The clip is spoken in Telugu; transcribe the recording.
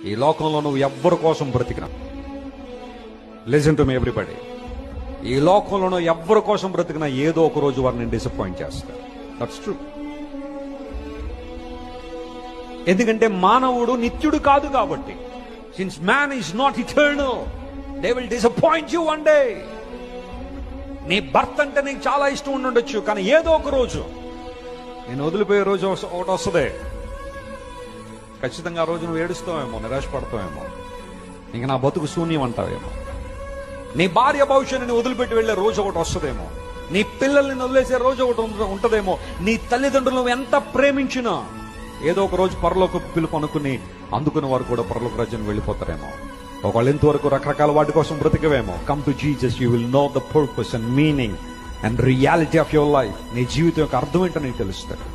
ఈ లోకంలో నువ్వు ఎవ్వరి కోసం బ్రతికినా, లిసన్ టు మీ ఎవ్రీబడి, ఈ లోకంలో నువ్వు ఎవ్వరి కోసం బ్రతికినా ఏదో ఒక రోజు వారిని డిసప్పాయింట్ చేస్తా. That's true. ఎందుకంటే మానవుడు నిత్యుడు కాదు కాబట్టి. Since man is not eternal, they will disappoint you one day. నీ భర్త అంటే నీకు చాలా ఇష్టం ఉండొచ్చు, కానీ ఏదో ఒక రోజు నేను వదిలిపోయే రోజు ఒకటి వస్తుంది. ఖచ్చితంగా ఆ రోజు నువ్వు ఏడుస్తావేమో, నిరాశపడతావేమో, ఇంక నా బతుకు శూన్యం అంటావేమో. నీ భార్య భవిష్యత్తుని వదిలిపెట్టి వెళ్లే రోజు ఒకటి వస్తుందేమో. నీ పిల్లల్ని వదిలేసే రోజు ఒకటి ఉంటదేమో. నీ తల్లిదండ్రులు నువ్వు ఎంత ప్రేమించినా ఏదో ఒక రోజు పరలోక పిలుపు అందుకుని వారు కూడా పరలోక రాజ్యానికి వెళ్ళిపోతారేమో. ఒకళ్ళు ఇంతవరకు రకరకాల వాటి కోసం బ్రతికవేమో. Come to Jesus, you will know the purpose and meaning and reality of your life. నీ జీవితం యొక్క అర్థం ఏంటో నీకు తెలుస్తుంది.